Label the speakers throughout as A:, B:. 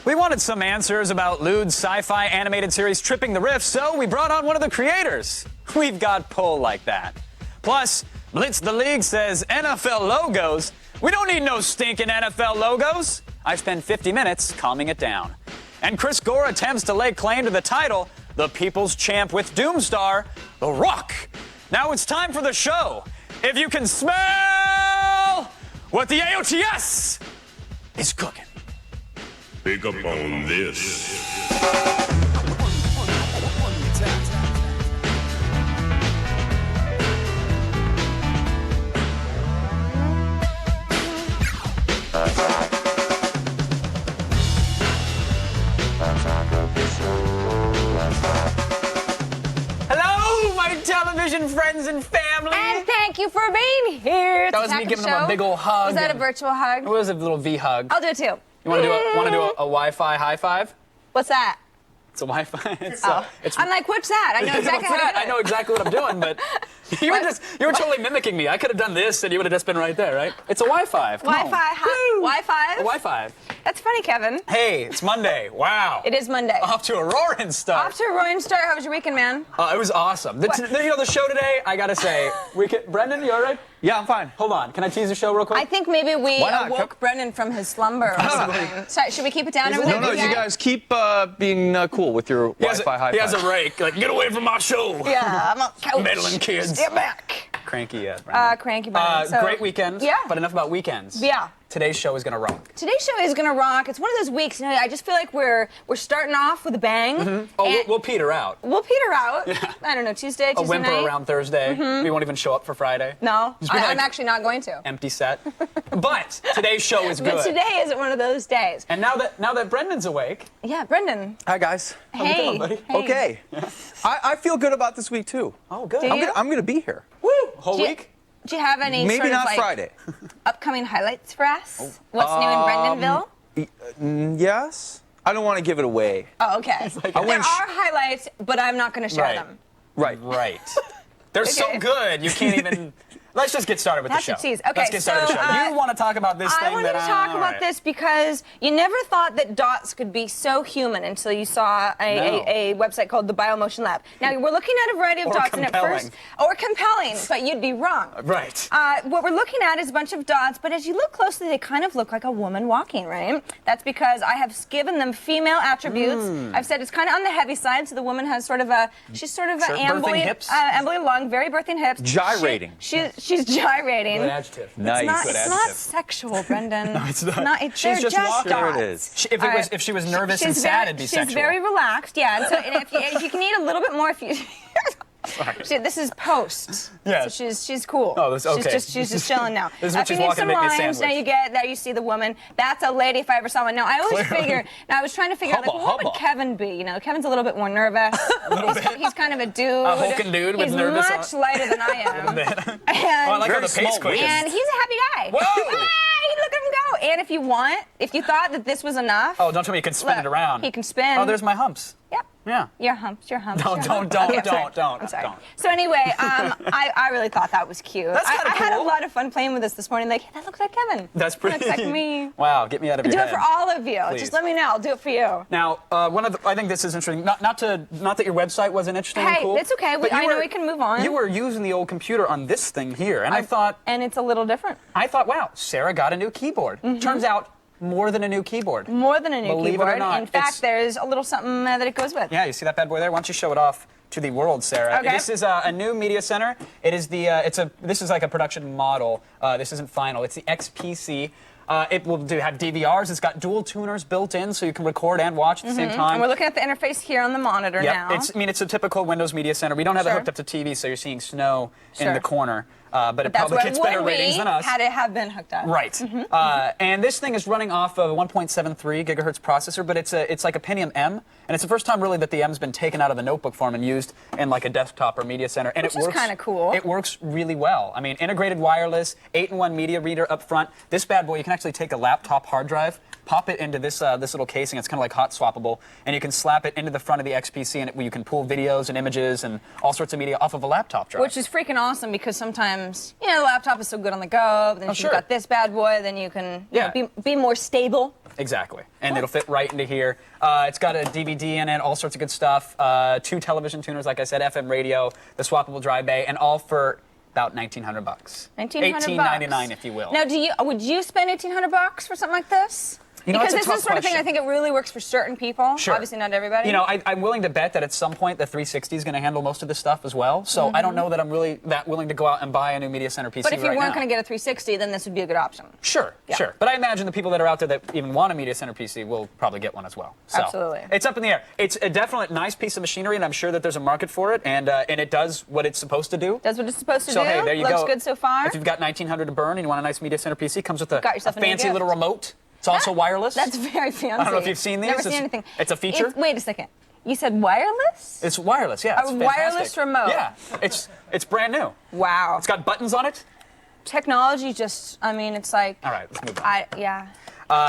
A: We wanted some answers about lewd sci-fi animated series tripping the riff, so we brought on one of the creators. We've got pull like that. Plus, Blitz the League says NFL logos. We don't need no stinking NFL logos. I spend 50 minutes calming it down. And Chris Gore attempts to lay claim to the title, the People's Champ with Doomstar, The Rock. Now it's time for the show. If you can smell what the AOTS is cooking.
B: Pick up on this.
A: Hello, my television friends and family.
C: And thank you for being here.
A: That was me giving them a big old hug.
C: Was that a virtual hug?
A: It was a little V hug.
C: I'll do it too.
A: You want to do a Wi-Fi high five?
C: What's that?
A: It's a Wi-Fi.
C: I'm like, what's that? I know exactly how to do it.
A: I know exactly what I'm doing, but you were totally mimicking me. I could have done this, and you would have just been right there, right? It's a Wi-Fi.
C: Wi-Fi?
A: A Wi-Fi.
C: That's funny, Kevin.
A: Hey, it's Monday. Wow.
C: It is Monday.
A: Off to a roaring start.
C: Off to a roaring start. How was your weekend, man?
A: It was awesome. The show today, I gotta say, Brendan, you all right? Yeah, I'm fine. Hold on. Can I tease the show real quick?
C: I think maybe we awoke Brendan from his slumber or something. Sorry, should we keep it down over there?
D: No, you guys keep being cool with your Wi-Fi high five.
A: He has a rake. Like, get away from my show.
C: Yeah, I'm on couch.
A: Meddling kids.
C: Get back.
A: Cranky, Brendan.
C: Cranky Brendan.
A: Great weekend.
C: Yeah.
A: But enough about weekends.
C: Yeah.
A: Today's show is gonna rock.
C: Today's show is gonna rock. It's one of those weeks, I just feel like we're starting off with a bang.
A: Mm-hmm. Oh, we'll peter out.
C: We'll peter out.
A: Yeah.
C: I don't know, Tuesday
A: A whimper
C: night.
A: around Thursday. We won't even show up for Friday.
C: No,
A: I'm
C: I'm actually not going to.
A: Empty set. But today's show is good.
C: But today isn't one of those days.
A: And now that Brendan's awake.
C: Yeah, Brendan.
D: Hi, guys.
C: Hey.
A: doing, buddy?
C: Hey.
D: Okay. I feel good about this week, too.
A: Oh, good.
C: Do you?
D: I'm gonna be here.
A: Woo! Whole week?
C: Do you have any
D: Maybe
C: sort of
D: not
C: like
D: Friday.
C: upcoming highlights for us? What's new in Brendanville?
D: Yes? I don't want to give it away.
C: Oh, okay. There are highlights, but I'm not going to share them.
D: Right.
A: Right. They're so good, you can't even... Let's just get started with the show.
C: That's a tease. Okay,
A: Let's get started with the show. You want to talk about this thing
C: I wanted to talk about this because you never thought that dots could be so human until you saw a website called the Biomotion Lab. Now, we're looking at a variety of dots, and at first... Or compelling, but you'd be wrong.
A: Right.
C: What we're looking at is a bunch of dots, but as you look closely, they kind of look like a woman walking, right? That's because I have given them female attributes. I've said it's kind of on the heavy side, so the woman has sort of a... She's sort of an
A: birthing hips?
C: ambling along, very birthing hips.
D: Gyrating.
C: She's gyrating.
A: Good adjective.
D: Nice.
C: It's not sexual, Brendan.
A: No, it's not.
C: She's just
A: walking.
C: dots.
D: Sure it is.
A: If she was nervous and sad, it'd be sexual.
C: She's very relaxed, yeah. And so if you can eat a little bit more, if you... This is post.
A: Yes.
C: So she's cool.
A: Oh, this okay.
C: She's just chilling now.
A: This is what
C: if you
A: she's
C: need
A: walking
C: some
A: to make me a
C: lines,
A: sandwich.
C: there you see the woman. That's a lady if I ever saw one. Now I always figure. Now I was trying to figure out like, what would Kevin be? You know, Kevin's a little bit more nervous. He's kind of a dude.
A: A hulking dude with nervous.
C: He's much lighter than I am.
A: A little bit.
C: And,
A: I like how the pace quickens.
C: and he's a happy guy.
A: Whoa!
C: Hey, look at him go. And if you thought that this was enough.
A: Oh, don't tell me you can spin it around.
C: He can spin.
A: Oh, there's my humps.
C: Yep.
A: Yeah.
C: Your humps.
A: Don't.
C: I'm sorry.
A: Don't.
C: So anyway, I really thought that was cute.
A: That's kinda
C: I had a
A: cool.
C: lot of fun playing with this morning. Like, hey, that looks like Kevin.
A: That's pretty.
C: That looks like me.
A: Wow, get me out of your
C: Do
A: head.
C: it for all of you.
A: Please.
C: Just let me know. I'll do it for you.
A: Now, I think this is interesting. Not that your website wasn't interesting and
C: Hey,
A: cool.
C: it's okay.
A: but
C: I know we can move on.
A: You were using the old computer on this thing here, and I thought,
C: And it's a little different.
A: wow, Sarah got a new keyboard. Turns out, more than a new keyboard.
C: More than a new
A: Believe
C: keyboard.
A: it or not,
C: In fact, there's a little something that it goes with.
A: Yeah, you see that bad boy there? Why don't you show it off to the world, Sarah?
C: Okay.
A: This is a new media center. It is this is like a production model. This isn't final. It's the XPC. It will have DVRs. It's got dual tuners built in, so you can record and watch at the same time.
C: And we're looking at the interface here on the monitor now.
A: It's a typical Windows Media Center. We don't have it hooked up to TV, so you're seeing snow in the corner. But it probably gets better ratings than us.
C: Had it have been hooked up.
A: Right. And this thing is running off of a 1.73 gigahertz processor, but it's like a Pentium M, and it's the first time really that the M's been taken out of the notebook form and used in like a desktop or media center. And
C: Which is kind of cool.
A: It works really well. I mean, integrated wireless, 8-in-1 media reader up front. This bad boy, you can actually take a laptop hard drive, pop it into this little casing. It's kind of like hot swappable, and you can slap it into the front of the XPC, and you can pull videos and images and all sorts of media off of a laptop drive.
C: Which is freaking awesome because sometimes, the laptop is so good on the go, but then if you've got this bad boy, then you can be more stable.
A: exactly. And it'll fit right into here. It's got a DVD in it, all sorts of good stuff. 2 television tuners, like I said, FM radio, the swappable dry bay, and all for about $1,900 bucks. $1,899, if you will.
C: Now, would you spend $1,800 for something like this?
A: You know,
C: because
A: it's a
C: this is the
A: tough
C: sort of thing I
A: question.
C: think it really works for certain people.
A: Sure.
C: Obviously not everybody.
A: You know, I'm willing to bet that at some point the 360 is going to handle most of this stuff as well. So I don't know that I'm really that willing to go out and buy a new Media Center PC
C: but if you
A: right
C: weren't
A: now.
C: going to get a 360, then this would be a good option.
A: Sure, sure. But I imagine the people that are out there that even want a Media Center PC will probably get one as well. So
C: Absolutely.
A: It's up in the air. It's a definite nice piece of machinery, and I'm sure that there's a market for it, and it does what it's supposed to do.
C: Does what it's supposed to
A: So
C: do.
A: hey, there you
C: Looks
A: go.
C: good so far.
A: If you've got $1,900 to burn and you want a nice Media Center PC, comes with a
C: Got yourself a new
A: fancy
C: gift.
A: little remote. It's also wireless.
C: That's very fancy.
A: I don't know if you've seen these.
C: Never seen anything.
A: It's a feature.
C: Wait a second. You said wireless?
A: It's wireless, yeah. It's
C: A
A: fantastic.
C: wireless remote.
A: Yeah, it's brand new.
C: Wow.
A: It's got buttons on it.
C: Technology just, I mean, it's like.
A: All right, let's move on.
C: Yeah.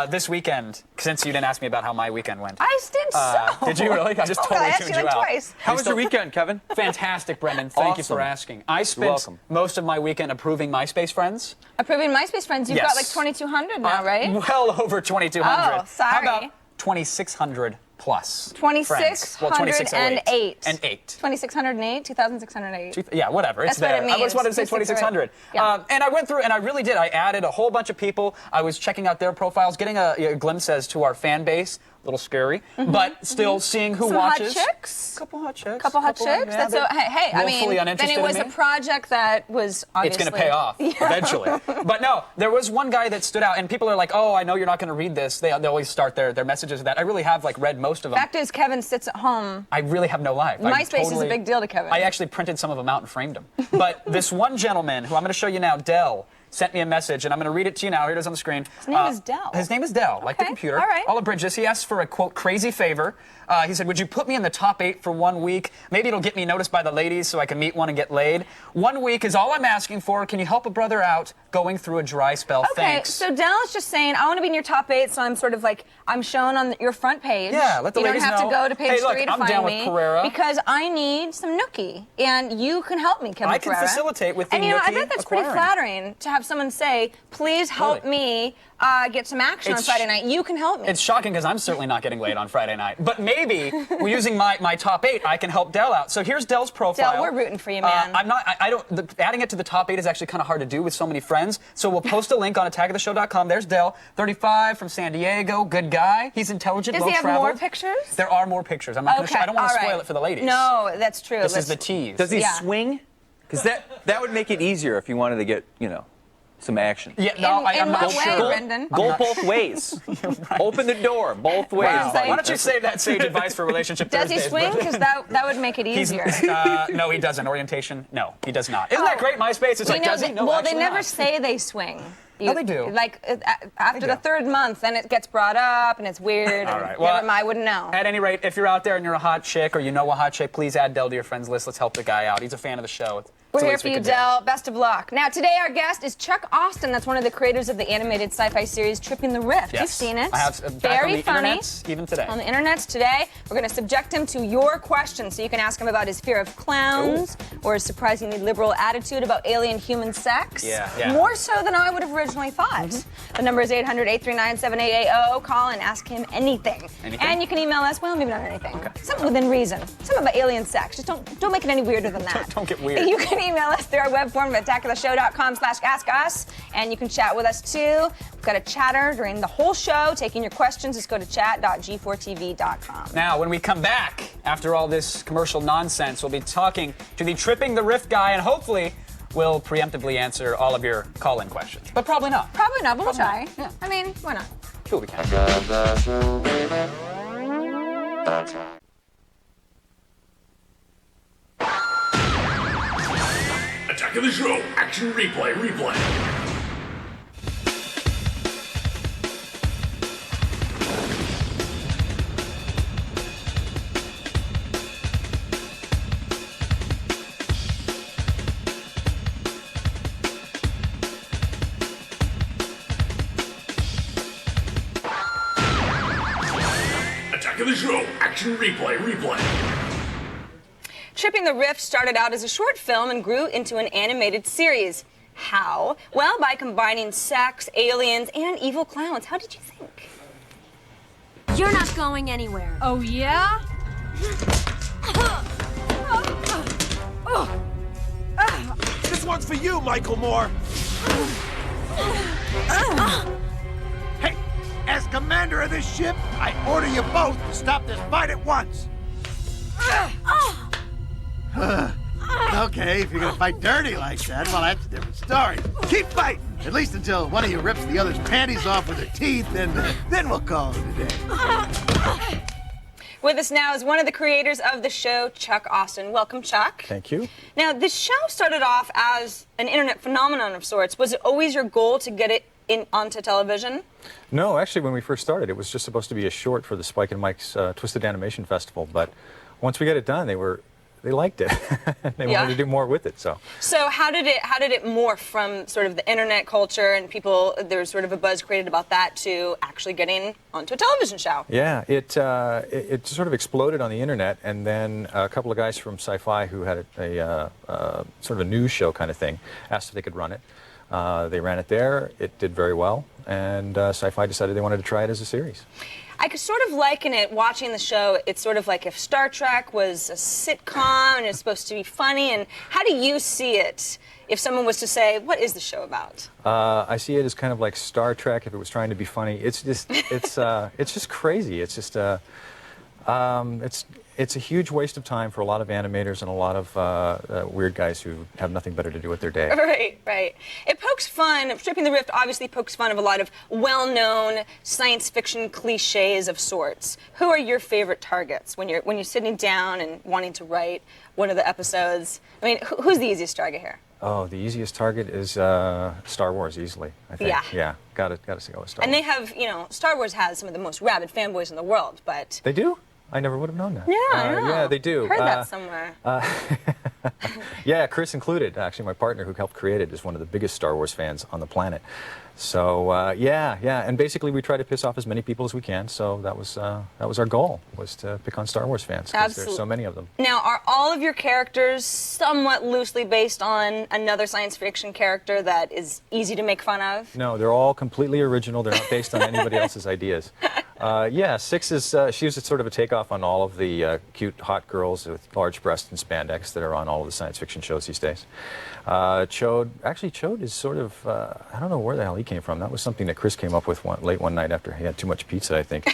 A: This weekend, since you didn't ask me about how my weekend went.
C: I did so.
A: Did you really? I just totally
C: I asked
A: tuned
C: you
A: you
C: like
A: out.
C: twice.
D: How was your weekend, Kevin?
A: Fantastic, Brendan. Thank you for
D: Awesome.
A: asking. I spent
D: welcome.
A: most of my weekend approving MySpace friends.
C: Approving MySpace friends, you've
A: Yes.
C: got like 2,200 now, right?
A: Well over 2,200.
C: Oh, sorry.
A: How about 2,600 plus?
C: 2,608.
A: Well, 2,608. And 8.
C: 2,608, 2,608.
A: Yeah, whatever. It's
C: That's what
A: there.
C: it means.
A: I just wanted to say
C: 2,600.
A: 2,600.
C: Yeah.
A: And I went through, and I really did. I added a whole bunch of people. I was checking out their profiles, getting a glimpse as to our fan base. A little scary, but still seeing who
C: Some
A: watches.
C: hot chicks.
A: Couple hot chicks.
C: Couple hot chicks.
A: Yeah,
C: That's so. Hey, I mean,
A: woefully
C: then
A: uninterested
C: it was
A: in
C: a
A: me.
C: project that was
A: It's
C: obviously.
A: going to pay off eventually. But no, there was one guy that stood out, and people are like, "Oh, I know you're not going to read this." They always start their messages with that. I really have read most of them.
C: Fact is, Kevin sits at home.
A: I really have no life.
C: MySpace is a big deal to Kevin.
A: I actually printed some of them out and framed them. But this one gentleman, who I'm going to show you now, Dell, sent me a message, and I'm going to read it to you now. Here it is on the screen.
C: His name is Dell.
A: His name is Dell, like the
C: Okay,
A: computer.
C: all right.
A: I'll abridge this. He asked for a, quote, crazy favor. He said, would you put me in the top 8 for 1 week? Maybe it'll get me noticed by the ladies so I can meet one and get laid. 1 week is all I'm asking for. Can you help a brother out going through a dry spell?
C: Okay,
A: Thanks.
C: so Dell's just saying, I want to be in your top 8, so I'm sort of like, I'm shown on your front page.
A: Yeah, let the
C: you
A: ladies
C: don't have
A: know.
C: to go to page
A: Hey, look,
C: 3 to
A: I'm
C: find
A: down with
C: me.
A: Carrera.
C: Because I need some nookie, and you can help me, Kevin
A: I can
C: Carrera.
A: facilitate with the
C: And you know, I
A: nookie
C: bet that's pretty
A: acquiring.
C: flattering to have someone say, please help me get some action on
A: It's
C: Friday night. You can help me.
A: It's shocking because I'm certainly not getting laid on Friday night. But maybe using my top 8, I can help Dell out. So here's Dell's profile.
C: Dell, we're rooting for you, man.
A: I'm not. I don't. Adding it to the top 8 is actually kind of hard to do with so many friends. So we'll post a link on attackoftheshow.com. There's Dell, 35, from San Diego, good guy. He's intelligent,
C: Does he have
A: well-traveled.
C: more pictures?
A: There are more pictures. I'm not going to show. I don't want to
C: all
A: spoil
C: right.
A: it for the ladies.
C: No, that's true.
A: This is the tease.
D: Does he
C: Yeah.
D: swing? Because that would make it easier if you wanted to get, some action.
A: Yeah, no,
C: In
A: I'm not
C: what way,
A: sure.
C: Brendan?
D: Go both ways. Open the door both ways.
C: Wow.
D: buddy.
A: Why don't you save that sage advice for relationship
C: Does he
A: Thursdays,
C: swing?
A: Brendan?
C: Because that would make it easier.
A: No, he doesn't. Orientation? No, he does not. Isn't that great? MySpace? It's
C: You
A: like,
C: know,
A: does he? No,
C: well,
A: actually
C: they never
A: not.
C: say they swing.
A: No, they do.
C: Like after
A: They
C: the
A: do.
C: 3rd month, then it gets brought up and it's weird.
A: All
C: and
A: right. Well,
C: never mind, I wouldn't know.
A: At any rate, if you're out there and you're a hot chick or you know a hot chick, please add Dell to your friends list. Let's help the guy out. He's a fan of the show.
C: We're here for you, Dell. Best of luck. Now, today our guest is Chuck Austen. That's one of the creators of the animated sci-fi series Tripping the Rift.
A: Yes.
C: You've seen it.
A: I have. Back
C: Very
A: on the
C: funny.
A: internets, even today.
C: On the internets today, we're going to subject him to your questions. So you can ask him about his fear of clowns or his surprisingly liberal attitude about alien-human sex.
A: Yeah.
C: More so than I would have originally thought. The number is 800-839-7880. Call and ask him anything.
A: Anything?
C: And you can email us, well, maybe not anything. Something within reason. Something about alien sex. Just don't make it any weirder than that.
A: Don't get weird.
C: You can email us through our web form at attackoftheshow.com/askus, and you can chat with us too. We've got a chatter during the whole show taking your questions. Just go to chat.g4tv.com.
A: Now, when we come back, after all this commercial nonsense, we'll be talking to the Tripping the Rift guy, and hopefully we'll preemptively answer all of your call-in questions. But probably not.
C: Probably not, but we'll try.
A: Probably not.
C: I mean, why not?
A: Do what we can.
B: Attack of the show. Action replay. Attack of the show. Action replay.
C: Tripping the Rift started out as a short film and grew into an animated series. How? Well, by combining sex, aliens, and evil clowns. How did you think?
E: You're not going anywhere.
F: Oh, yeah?
G: This one's for you, Michael Moore. Hey, as commander of this ship, I order you both to stop this fight at once.
H: Okay, if you're gonna fight dirty like that, well, that's a different story. Keep fighting, at least until one of you rips the other's panties off with her teeth, and then we'll call it a day.
C: With us now is one of the creators of the show, Chuck Austen. Welcome, Chuck.
I: Thank you.
C: Now, this show started off as an internet phenomenon of sorts. Was it always your goal to get it onto television?
I: No, actually, when we first started, it was just supposed to be a short for the Spike and Mike's Twisted Animation Festival. But once we got it done, they liked it. They wanted to do more with it. So
C: how did it morph from sort of the internet culture and people? There was sort of a buzz created about that to actually getting onto a television show.
I: Yeah, it sort of exploded on the internet, and then a couple of guys from Sci-Fi who had a sort of a news show kind of thing asked if they could run it. They ran it there. It did very well, and Sci-Fi decided they wanted to try it as a series.
C: I could sort of liken it, watching the show, it's sort of like if Star Trek was a sitcom and it's supposed to be funny. And how do you see it if someone was to say, what is the show about?
I: I see it as kind of like Star Trek if it was trying to be funny. It's just, it's just crazy. It's just, it's a huge waste of time for a lot of animators and a lot of weird guys who have nothing better to do with their day.
C: Right. It pokes fun. Stripping the Rift obviously pokes fun of a lot of well-known science fiction cliches of sorts. Who are your favorite targets when you're sitting down and wanting to write one of the episodes? I mean, who's the easiest target here?
I: Oh, the easiest target is Star Wars, easily, I think. Yeah. Gotta go with Star Wars.
C: And they have, Star Wars has some of the most rabid fanboys in the world, but...
I: They do? I never would have known that.
C: Yeah, I know.
I: Yeah, they do.
C: Heard that somewhere.
I: Yeah, Chris included. Actually, my partner who helped create it is one of the biggest Star Wars fans on the planet. So yeah, and basically we try to piss off as many people as we can. So that was our goal, was to pick on Star Wars fans because there's so many of them.
C: Now, are all of your characters somewhat loosely based on another science fiction character that is easy to make fun of?
I: No, they're all completely original. They're not based on anybody else's ideas. Yeah, Six is she's sort of a takeoff on all of the cute, hot girls with large breasts and spandex that are on all of the science fiction shows these days. Chode is sort of, I don't know where the hell he came from. That was something that Chris came up with late one night after he had too much pizza, I think.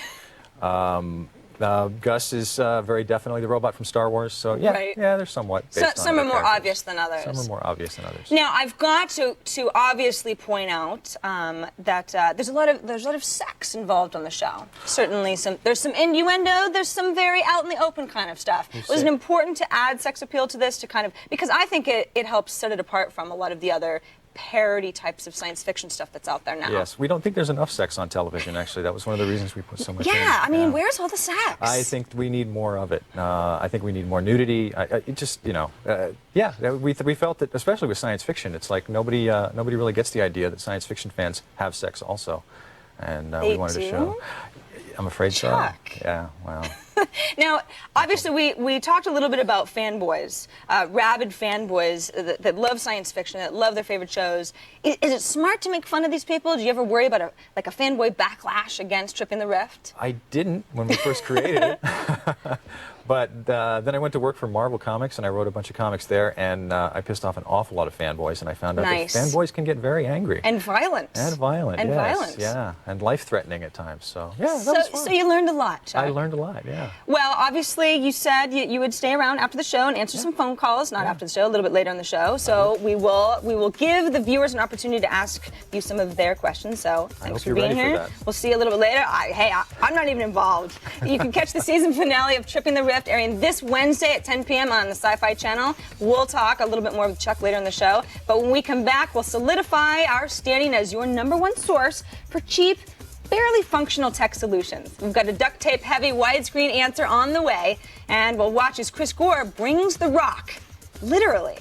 I: Gus is very definitely the robot from Star Wars. So yeah, they're somewhat based on
C: some are more obvious than others.
I: Some are more obvious than others.
C: Now, I've got to obviously point out that there's a lot of sex involved on the show. Certainly, there's some innuendo. There's some very out in the open kind of stuff. Was it important to add sex appeal to this because I think it helps set it apart from a lot of the other parody types of science fiction stuff that's out there now.
I: Yes, we don't think there's enough sex on television, actually. That was one of the reasons we put so much in.
C: Yeah, I mean, where's all the sex?
I: I think we need more of it. I think we need more nudity. It just, we felt that, especially with science fiction, it's like nobody really gets the idea that science fiction fans have sex also. And we wanted to show. I'm afraid
C: Chuck.
I: So. Yeah, wow.
C: Now, obviously, we talked a little bit about fanboys, rabid fanboys that love science fiction, that love their favorite shows. Is it smart to make fun of these people? Do you ever worry about a fanboy backlash against Tripping the Rift?
I: I didn't when we first created it. But then I went to work for Marvel Comics, and I wrote a bunch of comics there, and I pissed off an awful lot of fanboys, and I found out that fanboys can get very angry.
C: And violent.
I: And violent,
C: and
I: yes.
C: violent.
I: Yeah, and life-threatening at times. So, yeah, that was fun.
C: So you learned a lot, Chuck.
I: I learned a lot, yeah.
C: Well, obviously, you said you would stay around after the show and answer some phone calls, not after the show, a little bit later in the show. So we will give the viewers an opportunity to ask you some of their questions. So thanks for being here. We'll see you a little bit later. I'm not even involved. You can catch the season finale of Tripping the Rift airing this Wednesday at 10 p.m. on the Sci-Fi Channel. We'll talk a little bit more with Chuck later in the show. But when we come back, we'll solidify our standing as your #1 source for cheap, barely functional tech solutions. We've got a duct tape heavy widescreen answer on the way, and we'll watch as Chris Gore brings the rock, literally.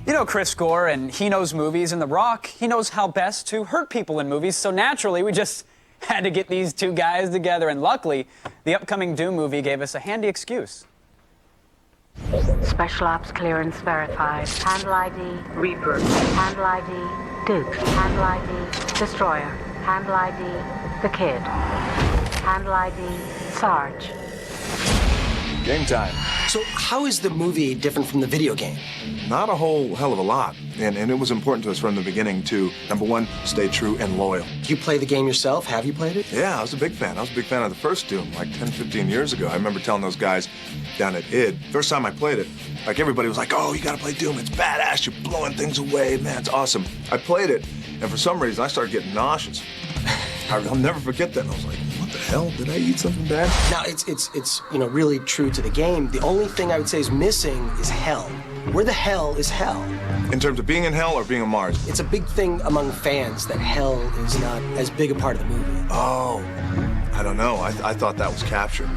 A: You know Chris Gore, and he knows movies, and The Rock, he knows how best to hurt people in movies, so naturally we just had to get these two guys together, and luckily, the upcoming Doom movie gave us a handy excuse.
E: Special Ops clearance verified. Handle ID, Reaper. Handle ID, Duke. Handle ID, Destroyer. Handle ID, The Kid. Handle ID, Sarge.
F: Game time.
J: So how is the movie different from the video game?
F: Not a whole hell of a lot. And it was important to us from the beginning to, number one, stay true and loyal.
J: Do you play the game yourself? Have you played it?
F: Yeah, I was a big fan. I was a big fan of the first Doom, like 10, 15 years ago. I remember telling those guys down at ID, first time I played it, like everybody was like, oh, you gotta play Doom. It's badass. You're blowing things away. Man, it's awesome. I played it, and for some reason, I started getting nauseous. I'll never forget that. And I was like, what the hell? Did I eat something bad?
J: Now, it's really true to the game. The only thing I would say is missing is hell. Where the hell is hell?
F: In terms of being in hell or being on Mars?
J: It's a big thing among fans that hell is not as big a part of the movie.
F: Oh, I don't know. I thought that was captured.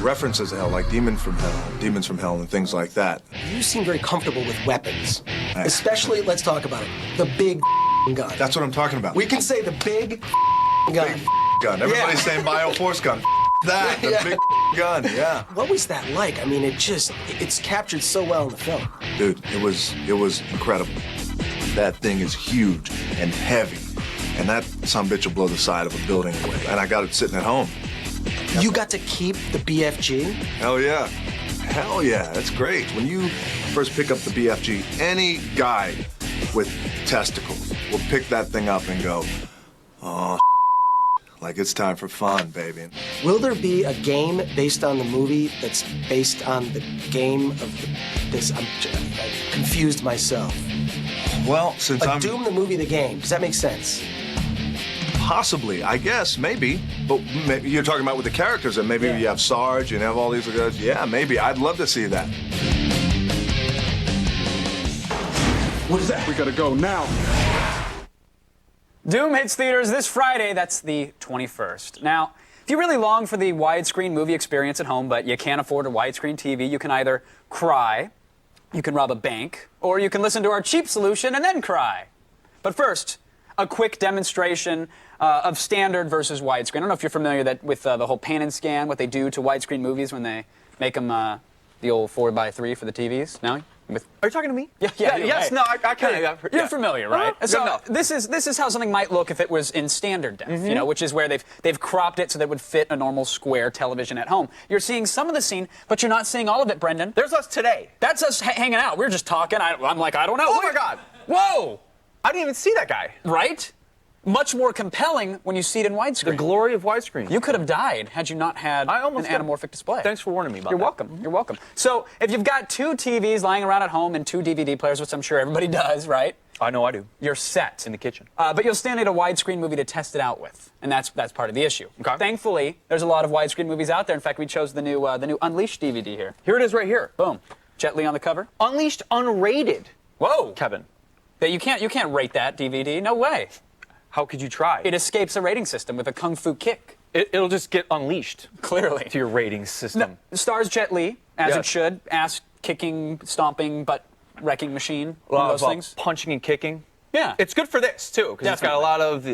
F: References to hell, like demons from hell, and things like that.
J: You seem very comfortable with weapons. Especially, let's talk about it, the big gun.
F: That's what I'm talking about.
J: We can say the big gun.
F: Big gun. Everybody's saying Bioforce gun. That, the big gun, yeah.
J: What was that like? I mean, it's captured so well in the film.
F: Dude, it was incredible. That thing is huge and heavy, and that sumbitch will blow the side of a building away. And I got it sitting at home.
J: You got to keep the BFG?
F: Hell yeah. Hell yeah, that's great. When you first pick up the BFG, any guy with testicles will pick that thing up and go, oh, like it's time for fun, baby.
J: Will there be a game based on the movie that's based on the game of this? I confused myself.
F: Well, since I'm...
J: Doom the movie, the game. Does that make sense?
F: Possibly, I guess, maybe. But maybe you're talking about with the characters, and maybe you have Sarge and have all these guys. Yeah, maybe. I'd love to see that.
B: What is that? We gotta go now.
A: Doom hits theaters this Friday. That's the 21st. Now, if you really long for the widescreen movie experience at home, but you can't afford a widescreen TV, you can either cry, you can rob a bank, or you can listen to our cheap solution and then cry. But first, a quick demonstration of standard versus widescreen. I don't know if you're familiar with the whole pan and scan, what they do to widescreen movies when they make them the old 4x3 for the TVs. No?
D: Are you talking to me?
A: Yeah.
D: Yes.
A: Right.
D: No. I kind of.
A: You're familiar, right? So
D: no.
A: this is how something might look if it was in standard depth, you know, which is where they've cropped it so that it would fit a normal square television at home. You're seeing some of the scene, but you're not seeing all of it, Brendan.
D: There's us today.
A: That's us hanging out. We're just talking. I'm like, I don't know.
D: Oh my God.
A: Whoa.
D: I didn't even see that guy.
A: Right? Much more compelling when you see it in widescreen.
D: The glory of widescreen.
A: You could have died had you not had an anamorphic display.
D: Thanks for warning me about
A: You're
D: that.
A: welcome. You're welcome. So if you've got 2 TVs lying around at home and 2 DVD players, which I'm sure everybody does, right?
D: I know I do.
A: You're set.
D: In the kitchen.
A: But you'll still need a widescreen movie to test it out with, and that's part of the issue.
D: Okay.
A: Thankfully, there's a lot of widescreen movies out there. In fact, we chose the new Unleashed DVD here.
D: Here it is right here.
A: Boom. Jet Li on the cover.
D: Unleashed unrated.
A: Whoa.
D: Kevin.
A: You can't rate that DVD. No way.
D: How could you try?
A: It escapes a rating system with a kung fu kick.
D: It'll just get unleashed.
A: Clearly.
D: To your rating system.
A: No, stars Jet Li, as
D: Yes.
A: it should. Ass kicking, stomping, butt wrecking machine. One of those things.
D: Punching and kicking.
A: Yeah.
D: It's good for this, too, because it's got a lot of,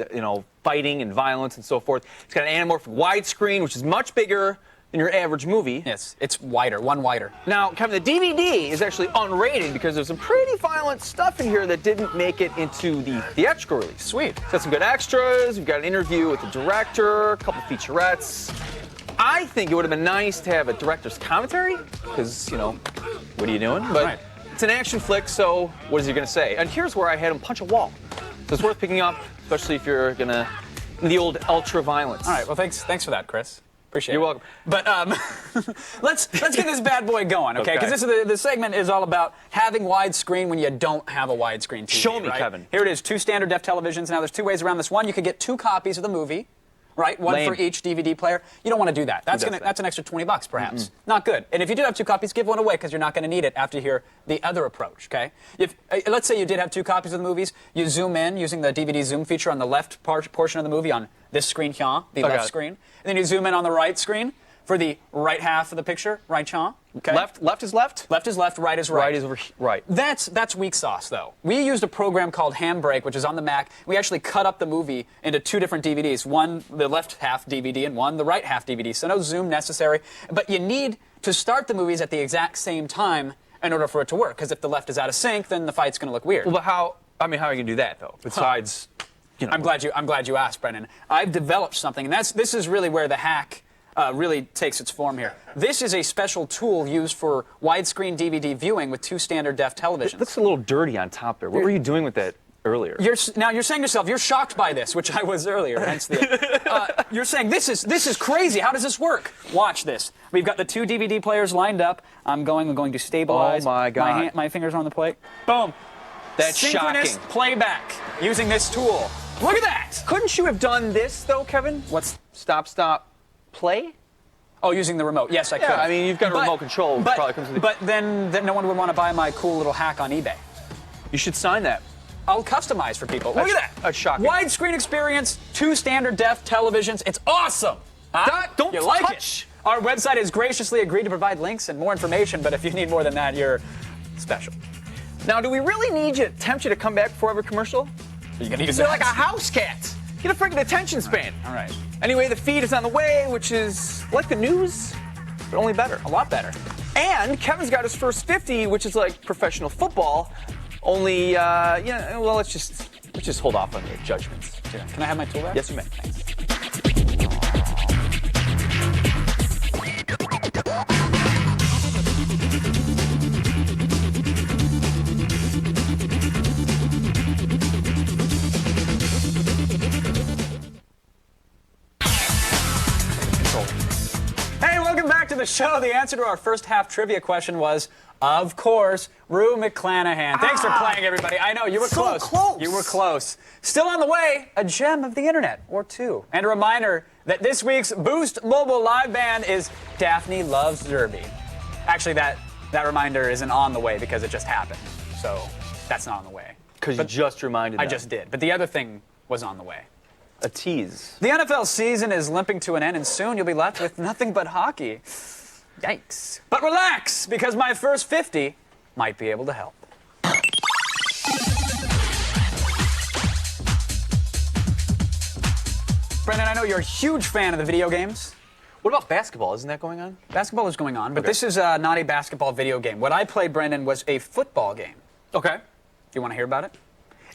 D: fighting and violence and so forth. It's got an anamorphic widescreen, which is much bigger than your average movie.
A: Yes, it's wider, one wider.
D: Now, Kevin, the DVD is actually unrated because there's some pretty violent stuff in here that didn't make it into the theatrical release.
A: Sweet.
D: It's got some good extras. We've got an interview with the director, a couple featurettes. I think it would have been nice to have a director's commentary because, what are you doing? But
A: right.
D: It's an action flick, so what is he going to say? And here's where I had him punch a wall. So it's worth picking up, especially if you're going to the old ultra violence.
A: All right, well, thanks for that, Chris. Appreciate
D: You're
A: it.
D: welcome.
A: But let's get this bad boy going, okay? Because the segment is all about having widescreen when you don't have a widescreen TV.
D: Show me,
A: right?
D: Kevin.
A: Here it is, 2 standard def televisions. Now, there's 2 ways around this. One, you could get 2 copies of the movie, right? One
D: Lame.
A: for each DVD player. You don't want to do that. That's an extra $20, perhaps. Not good. And if you do have 2 copies, give one away because you're not going to need it after you hear the other approach, okay? Let's say you did have 2 copies of the movies. You zoom in using the DVD zoom feature on the left portion of the movie on this screen here, the left screen. And then you zoom in on the right screen for the right half of the picture, right here. Okay?
D: Left is left?
A: Left is left, right is right.
D: Right is over right.
A: That's weak sauce, though. We used a program called Handbrake, which is on the Mac. We actually cut up the movie into 2 different DVDs. One, the left half DVD, and one, the right half DVD. So no zoom necessary. But you need to start the movies at the exact same time in order for it to work. Because if the left is out of sync, then the fight's going to look weird.
D: Well, but how are you going to do that, though? Besides, you know.
A: I'm glad you asked, Brendan. I've developed something, and this is really where the hack really takes its form here. This is a special tool used for widescreen DVD viewing with 2 standard def televisions.
D: It looks a little dirty on top there. What were you doing with that earlier?
A: Now you're saying to yourself, you're shocked by this, which I was earlier. Hence you're saying this is crazy. How does this work? Watch this. We've got the 2 DVD players lined up. I'm going to stabilize.
D: Oh my God!
A: My fingers are on the plate. Boom.
D: That's
A: synchronous
D: shocking.
A: Playback using this tool. Look at that.
D: Couldn't you have done this though, Kevin?
A: What's
D: stop, play?
A: Oh, using the remote. Yes, I could.
D: Yeah, I mean, you've got a remote control. Probably comes with
A: but then no one would want to buy my cool little hack on eBay.
D: You should sign that.
A: I'll customize for people. Look at that.
D: That's shocking.
A: Widescreen experience, 2 standard def televisions. It's awesome. Huh?
D: Don't
A: you like
D: touch.
A: it? Our website has graciously agreed to provide links and more information, but if you need more than that, you're special.
D: Now, do we really need you, tempt you to come back before every commercial?
A: You're going to use
D: You're like a house cat. Get a freaking attention span.
A: All right.
D: Anyway, the feed is on the way, which is like the news, but only better.
A: A lot better.
D: And Kevin's got his first 50, which is like professional football. Only, well, let's just hold off on your judgments.
A: Yeah. Can I have my tool back?
D: Yes, you may. Thanks.
A: Hey, welcome back to the show. The answer to our first half trivia question was, of course, Rue McClanahan. Thanks for playing, everybody. I know, you were
D: So close.
A: You were close. Still on the way, a gem of the internet, or 2. And a reminder that this week's Boost Mobile Live Band is Daphne Loves Derby. Actually, that reminder isn't on the way because it just happened. So that's not on the way.
D: Because you just reminded
A: I
D: them.
A: just did. But the other thing was on the way.
D: A tease.
A: The NFL season is limping to an end, and soon you'll be left with nothing but hockey. Yikes. But relax, because my first 50 might be able to help. Brendan, I know you're a huge fan of the video games.
D: What about basketball? Isn't that going on?
A: Basketball is going on, but
D: Okay.
A: this is not a basketball video game. What I played, Brendan, was a football game.
D: Okay.
A: Do you want to hear about it?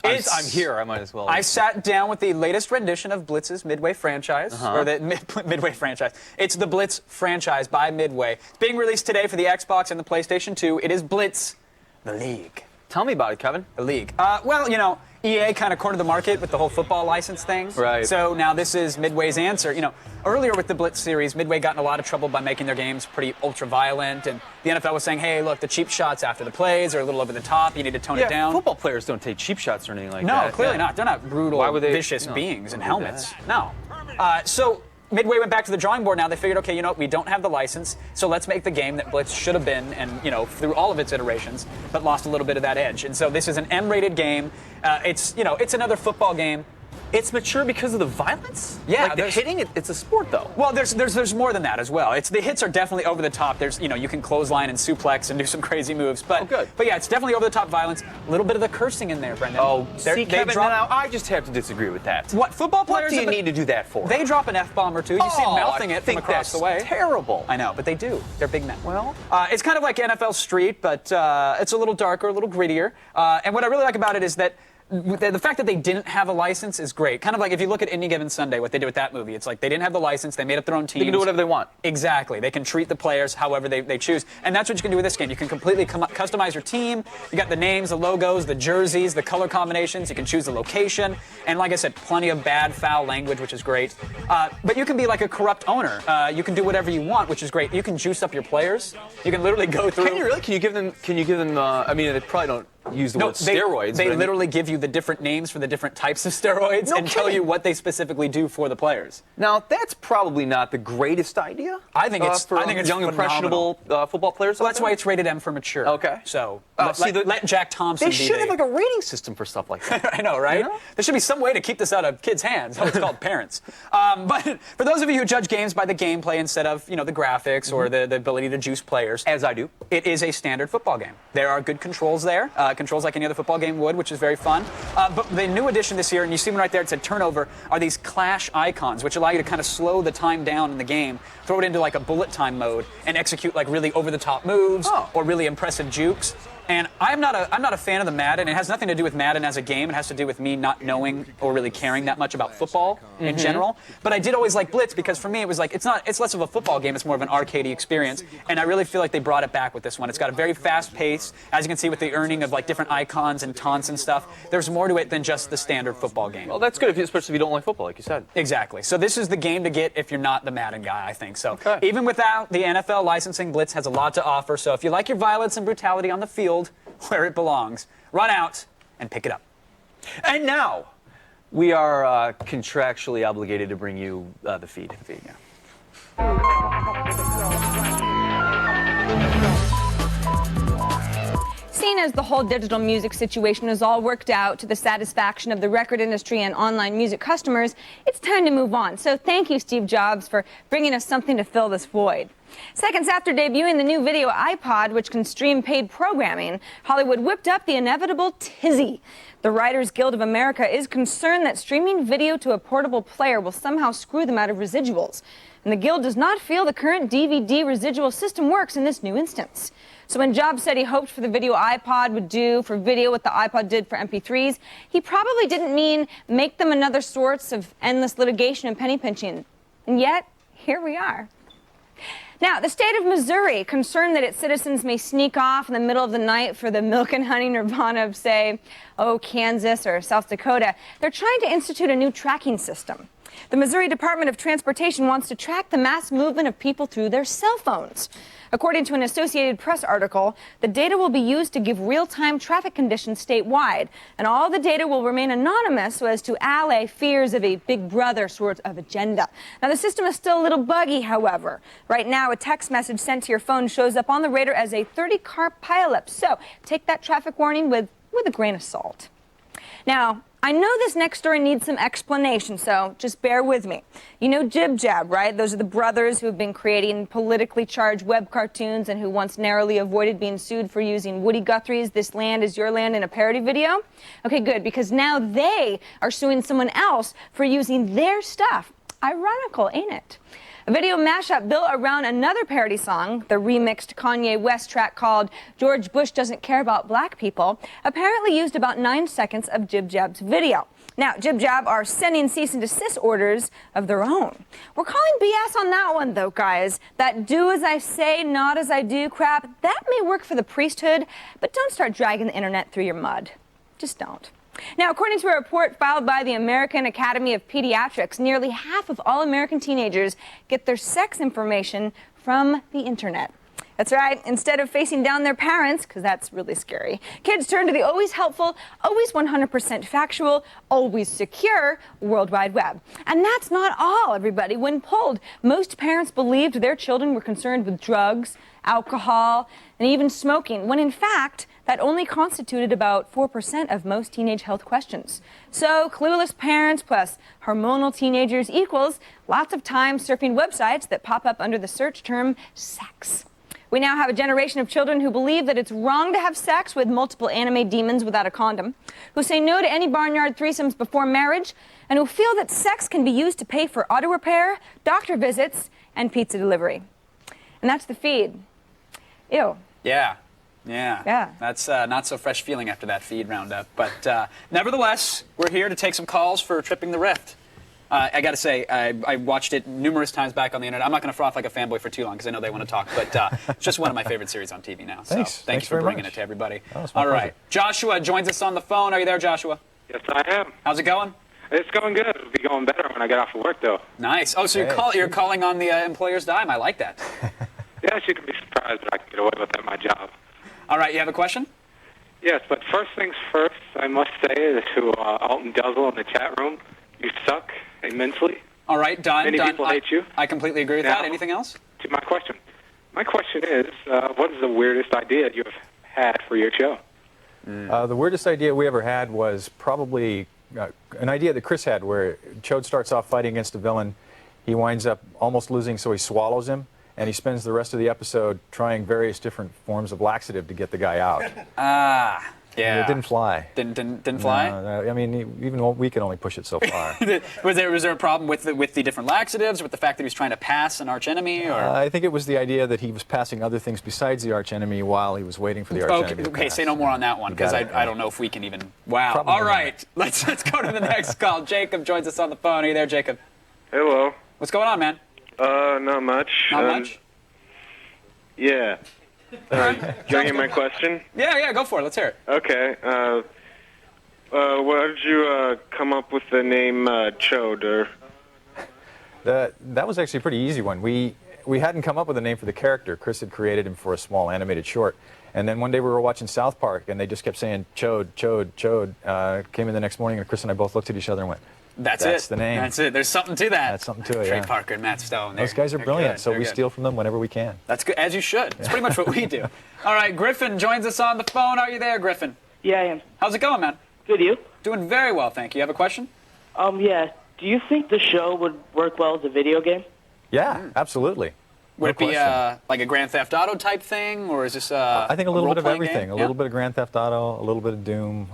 D: I'm here. I might as well.
A: I sat down with the latest rendition of Blitz's Midway franchise, or the Midway franchise. It's the Blitz franchise by Midway. It's being released today for the Xbox and the PlayStation 2. It is Blitz, the League.
D: Tell me about it, Kevin.
A: The League. Well, you know, EA kind of cornered the market with the whole football license thing.
D: Right.
A: So now this is Midway's answer. You know, earlier with the Blitz series, Midway got in a lot of trouble by making their games pretty ultra-violent, and the NFL was saying, hey, look, the cheap shots after the plays are a little over the top. You need to tone it down.
D: Football players don't take cheap shots or anything like
A: No,
D: that.
A: clearly not. They're not brutal,
D: Why would they,
A: vicious beings in
D: don't do
A: helmets. No. So Midway went back to the drawing board now. They figured, okay, you know what, we don't have the license, so let's make the game that Blitz should have been, and, you know, through all of its iterations, but lost a little bit of that edge. And so this is an M-rated game. It's another football game.
D: It's mature because of the violence?
A: Yeah,
D: like the hitting, it's a sport though.
A: Well, there's more than that as well. The hits are definitely over the top. There's, you can clothesline and suplex and do some crazy moves. But,
D: good.
A: But yeah, it's definitely over the top violence. A little bit of the cursing in there, Brendan.
D: Oh,
A: They
D: see, Kevin,
A: drop-
D: now I just have to disagree with that.
A: What football players?
D: What do you need to do that for?
A: They drop an F-bomb or two. You see them mouthing
D: I
A: it from
D: think
A: across
D: that's
A: the way.
D: Terrible.
A: I know, but they do. They're big men.
D: Well,
A: it's kind of like NFL Street, but it's a little darker, a little grittier. And what I really like about it is that the fact that they didn't have a license is great. Kind of like if you look at Any Given Sunday, what they did with that movie. It's like they didn't have the license. They made up their own teams.
D: They can do whatever they want.
A: Exactly. They can treat the players however they choose. And that's what you can do with this game. You can completely customize your team. You got the names, the logos, the jerseys, the color combinations. You can choose the location. And like I said, plenty of bad, foul language, which is great. But you can be like a corrupt owner. You can do whatever you want, which is great. You can juice up your players. You can literally go through.
D: Can you really? Can you give them? I mean, they probably don't use the word steroids.
A: They literally give you the different names for the different types of steroids and tell you what they specifically do for the players.
D: Now, that's probably not the greatest idea.
A: I think it's
D: for
A: young,
D: phenomenal.
A: impressionable
D: football players.
A: Well, that's why it's rated M for mature.
D: Okay.
A: So let Jack Thompson.
D: They should have like a rating system for stuff like that.
A: I know, right?
D: You know?
A: There should be some way to keep this out of kids' hands. It's called parents. But for those of you who judge games by the gameplay instead of the graphics or the ability to juice players,
D: as I do,
A: it is a standard football game. There are good controls there because controls like any other football game would, which is very fun. But the new addition this year, and you see them right there, it said turnover, are these clash icons, which allow you to kind of slow the time down in the game, throw it into like a bullet time mode, and execute like really over-the-top moves or really impressive jukes. And I'm not a fan of the Madden. It has nothing to do with Madden as a game. It has to do with me not knowing or really caring that much about football in general. But I did always like Blitz because for me it was like it's less of a football game. It's more of an arcadey experience. And I really feel like they brought it back with this one. It's got a very fast pace, as you can see with the earning of like different icons and taunts and stuff. There's more to it than just the standard football game.
D: Well, that's good, especially if you don't like football, like you said.
A: Exactly. So this is the game to get if you're not the Madden guy, I think. So even without the NFL licensing, Blitz has a lot to offer. So if you like your violence and brutality on the field, where it belongs, run out and pick it up.
D: And now, we are contractually obligated to bring you the feed.
C: Seeing as the whole digital music situation is all worked out to the satisfaction of the record industry and online music customers, it's time to move on. So thank you, Steve Jobs, for bringing us something to fill this void. Seconds after debuting the new video iPod, which can stream paid programming, Hollywood whipped up the inevitable tizzy. The Writers Guild of America is concerned that streaming video to a portable player will somehow screw them out of residuals. And the Guild does not feel the current DVD residual system works in this new instance. So when Jobs said he hoped for the video iPod would do for video what the iPod did for MP3s, he probably didn't mean make them another source of endless litigation and penny pinching. And yet, here we are. Now, the state of Missouri, concerned that its citizens may sneak off in the middle of the night for the milk and honey nirvana of, say, Kansas or South Dakota, they're trying to institute a new tracking system. The Missouri Department of Transportation wants to track the mass movement of people through their cell phones. According to an Associated Press article, the data will be used to give real-time traffic conditions statewide, and all the data will remain anonymous so as to allay fears of a big brother sort of agenda. Now, the system is still a little buggy, however. Right now, a text message sent to your phone shows up on the radar as a 30-car pileup, so take that traffic warning with a grain of salt. Now, I know this next story needs some explanation, so just bear with me. You know Jib Jab, right? Those are the brothers who have been creating politically charged web cartoons and who once narrowly avoided being sued for using Woody Guthrie's This Land Is Your Land in a parody video? Okay, good, because now they are suing someone else for using their stuff. Ironical, ain't it? A video mashup built around another parody song, the remixed Kanye West track called George Bush Doesn't Care About Black People, apparently used about 9 seconds of Jib Jab's video. Now, Jib Jab are sending cease and desist orders of their own. We're calling BS on that one, though, guys. That do as I say, not as I do crap, that may work for the priesthood, but don't start dragging the internet through your mud. Just don't. Now, according to a report filed by the American Academy of Pediatrics, nearly half of all American teenagers get their sex information from the internet. That's right. Instead of facing down their parents, because that's really scary, kids turn to the always helpful, always 100% factual, always secure World Wide Web. And that's not all, everybody. When polled, most parents believed their children were concerned with drugs, alcohol, and even smoking, when in fact, that only constituted about 4% of most teenage health questions. So clueless parents plus hormonal teenagers equals lots of time surfing websites that pop up under the search term sex. We now have a generation of children who believe that it's wrong to have sex with multiple anime demons without a condom, who say no to any barnyard threesomes before marriage, and who feel that sex can be used to pay for auto repair, doctor visits, and pizza delivery. And that's the feed. Ew.
A: Yeah. That's not so fresh feeling after that feed roundup. But nevertheless, we're here to take some calls for Tripping the Rift. I got to say, I watched it numerous times back on the internet. I'm not going to froth like a fanboy for too long because I know they want to talk, but it's just one of my favorite series on TV now. So thanks for bringing it to everybody. All right. Joshua joins us on the phone. Are you there, Joshua?
K: Yes, I am.
A: How's it going?
K: It's going good. It'll be going better when I get off of work, though.
A: Nice. Oh, so you're calling on the employer's dime. I like that.
K: Yes, you can be surprised that I can get away with that at my job.
A: All right, you have a question?
K: Yes, but first things first, I must say to Alton Duzzle in the chat room, you suck immensely.
A: All right, done.
K: Many people hate you.
A: I completely agree with that. Anything else?
K: To my question. My question is, what is the weirdest idea you have had for your show?
I: The weirdest idea we ever had was probably an idea that Chris had where Chode starts off fighting against a villain. He winds up almost losing, so he swallows him. And he spends the rest of the episode trying various different forms of laxative to get the guy out.
A: Yeah.
I: It didn't fly.
A: Didn't fly?
I: No, I mean, even we can only push it so far.
A: was there a problem with the different laxatives, with the fact that he was trying to pass an archenemy? Or?
I: I think it was the idea that he was passing other things besides the archenemy while he was waiting for the archenemy.
A: Okay, say no more on that one, because I don't know if we can even. Wow.
I: Probably
A: All right, let's go to the next call. Jacob joins us on the phone. Are you there, Jacob?
L: Hello.
A: What's going on, man?
L: Not much.
A: Not much?
L: Yeah. Do you want to hear my question?
A: Yeah, go for it. Let's hear it.
L: Okay. Why did you come up with the name Chode? Or...
I: That was actually a pretty easy one. We hadn't come up with a name for the character. Chris had created him for a small animated short. And then one day we were watching South Park, and they just kept saying Chode, Chode, Chode. Came in the next morning, and Chris and I both looked at each other and went, That's the name.
A: That's it. There's something to that.
I: That's something to it,
A: Trey
I: yeah.
A: Parker and Matt Stone.
I: Those guys are brilliant, so we
A: steal.
I: steal from them whenever we can.
A: That's good, as you should. It's pretty much what we do. All right, Griffin joins us on the phone. Are you there, Griffin?
M: Yeah, I am.
A: How's it going, man?
M: Good, you?
A: Doing very well, thank you. You have a question?
M: Yeah. Do you think the show would work well as a video game?
I: Yeah, absolutely.
A: Would it be like a Grand Theft Auto type thing, or is this
I: I think a little bit of
A: role-playing
I: everything.
A: game?
I: A little bit of Grand Theft Auto, a little bit of Doom,